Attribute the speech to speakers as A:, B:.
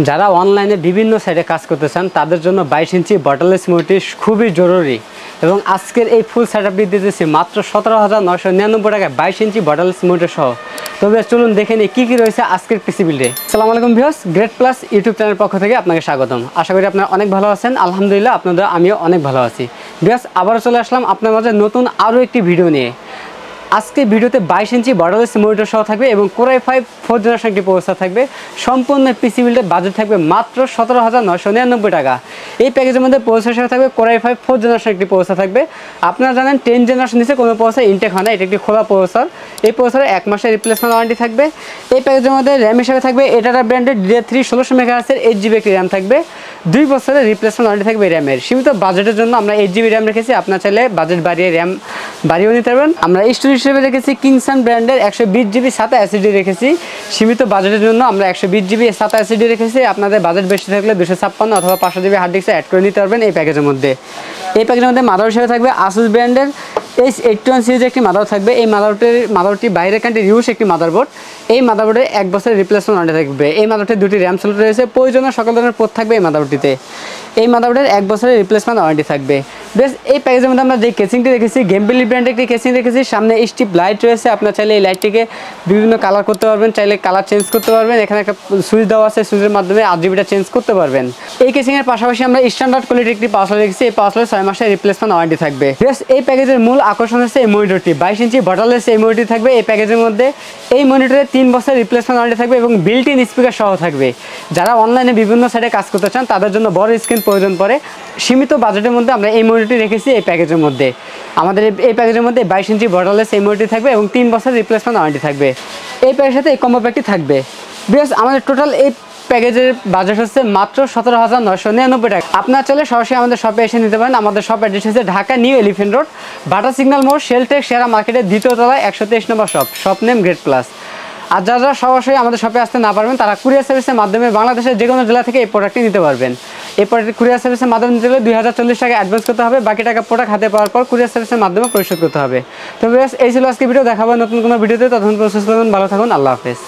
A: যারা অনলাইনে বিভিন্ন সাইটে কাজ করতে চান তাদের জন্য 22 ইঞ্চি বটললেস মোটরটি খুবই জরুরি এবং আজকের এই ফুল সেটআপটি দিতেছি মাত্র 17,999 টাকায় 22 ইঞ্চি বটললেস মোটর সহ। তবে চলুন দেখে নিই কী কী রয়েছে আজকের পিসি বিল্ডে। আসসালামু আলাইকুম ভিউয়ার্স, গ্রেট প্লাস ইউটিউব চ্যানেলের পক্ষ থেকে আপনাকে স্বাগতম। আশা করি আপনারা অনেক ভালো আছেন। আলহামদুলিল্লাহ আপনাদের আমিও অনেক ভালো আছি। ভিউয়ার্স, আবারও চলে আসলাম আপনার মাঝে নতুন আরও একটি ভিডিও নিয়ে। আজকে ভিডিওতে 22 ইঞ্চি বটললেস মনিটর সহ থাকবে এবং কোরাই 5 4th জেনারেশন একটি প্রসেসর থাকবে। সম্পূর্ণ পিসি বিল্ডের বাজেট থাকবে মাত্র 17,999 টাকা। এই প্যাকেজের মধ্যে প্রসেসর সাথে থাকবে কোরাই 5 4th জেনারেশন একটি প্রসেসর থাকবে। আপনারা জানেন 10 জেনারেশন নিচে কোনো প্রসেসর ইনটেক হয় না, এটা একটি খোলা প্রসেসর। এই প্রসেসরে 1 মাসের রিপ্লেসমেন্ট ওয়ারেন্টি থাকবে। এই প্যাকেজের মধ্যে র্যাম হিসেবে থাকবে এটাটা ব্র্যান্ডের DDR3 1600 মেগাহার্টজের 8GB একটি র্যাম থাকবে। 2 বছরের রিপ্লেসমেন্ট ওয়ারেন্টি থাকবে র্যামের। সীমিত বাজেটের জন্য আমরা 8GB র্যাম রেখেছি, আপনার চাইলে বাজেট বাড়িয়ে র্যাম বাড়িয়েও নিতে পারবেন। আমরা স্টোরেজ হিসেবে রেখেছি কিংসন ব্র্যান্ডের 120GB SATA SSD রেখেছি। সীমিত বাজেটের জন্য আমরা 120GB SATA SSD রেখেছি। আপনাদের বাজেট বেশি থাকলে 256 অথবা 500GB হার্ড ডিস্ক অ্যাড করে নিতে পারবেন এই প্যাকেজের মধ্যে। এই প্যাকেজের মধ্যে মাদার হিসেবে থাকবে আসুস ব্র্যান্ডের H81 সিরিজের একটি মাদার থাকবে। এই মাদারটি বাইরের কান্ট্রি ইউজ একটি মাদারবোর্ড। এই মাদারবোর্ডে 1 বছরের রিপ্লেসমেন্ট ওয়ারেন্টি থাকবে। এই মাদারটির 2টি র্যাম স্লট রয়েছে, প্রয়োজনীয় সকল ধরনের পোর্ট থাকবে এই মাদারবোর্ডটিতে। এই মাদারবোর্ডের 1 বছরের রিপ্লেসমেন্ট ওয়ারেন্টি থাকবে। বেশ, এই প্যাকেজের মধ্যে আমরা যে কেসিংটি রেখেছি গেমবেলি ব্র্যান্ডের একটি কেসিং রেখেছি। সামনে স্টিপ লাইট রয়েছে, আপনার চাইলে এই লাইটটিকে বিভিন্ন কালার করতে পারবেন, চাইলে কালার চেঞ্জ করতে পারবেন। এখানে একটা সুইচ দেওয়া আছে, সুইচের মাধ্যমে RGBটা চেঞ্জ করতে পারবেন। এই কেসিংয়ের পাশাপাশি আমরা স্ট্যান্ডার্ড কোয়ালিটির একটি পাওয়ার সাপ্লাই রেখেছি। এই পাওয়ার সাপ্লাই 6 মাসের রিপ্লেসমেন্ট ওয়ারেন্টি থাকবে। বেশ, এই প্যাকেজের মূল আকর্ষণ হচ্ছে এই মনিটরটি 22 ইঞ্চি বটললেস এই মনিটরটি থাকবে এই প্যাকেজের মধ্যে। এই মনিটরে 3 বছরের রিপ্লেসমেন্ট ওয়ারেন্টি থাকবে এবং বিল্ট ইন স্পিকার সহ থাকবে। যারা অনলাইনে বিভিন্ন সাইটে কাজ করতে চান তাদের জন্য বড় স্ক্রিন প্রয়োজন পড়ে। সীমিত বাজেটের মধ্যে আমরা এই মনিটরটি রেখেছি এই প্যাকেজের মধ্যে। আমাদের এই প্যাকেজের মধ্যে 22 ইঞ্চি বটললেস এই মনিটরটি থাকবে এবং 3 বছরের রিপ্লেসমেন্ট ওয়ারেন্টি থাকবে। এই প্যাকেজের সাথে এই কম্বো প্যাকটি থাকবে। বেশ, আমাদের টোটাল এই প্যাকেজের বাজেট হচ্ছে মাত্র 17,999 টাকা। আপনার চলে সরাসরি আমাদের শপে এসে নিতে পারেন। আমাদের শপ অ্যাড্রেস হচ্ছে ঢাকা নিউ এলিফ্যান্ট রোড, বাটা সিগন্যাল মোড়, শেলটেক সেরা মার্কেটের 2য় তলায় 123 নম্বর শপ নেম গ্রেট প্লাস। আর যারা সরাসরি আমাদের শপে আসতে না পারবেন তারা কুরিয়ার সার্ভিসের মাধ্যমে বাংলাদেশের যে কোনো জেলা থেকে এই প্রোডাক্টটি নিতে পারবেন। এই প্রোডাক্ট কুরিয়ার সার্ভিসের মাধ্যমে নিতে গেলে 2040 টাকা অ্যাডভান্স করতে হবে, বাকি টাকা প্রোডাক্ট হাতে পাওয়ার পর কুরিয়ার সার্ভিসের মাধ্যমে পরিশোধ করতে হবে। তো বেশ, এই ছিল আজকে ভিডিও। দেখাবো নতুন কোনো ভিডিওতে। ততক্ষণ প্রসেস করুন, ভালো থাকুন, আল্লাহ হাফেজ।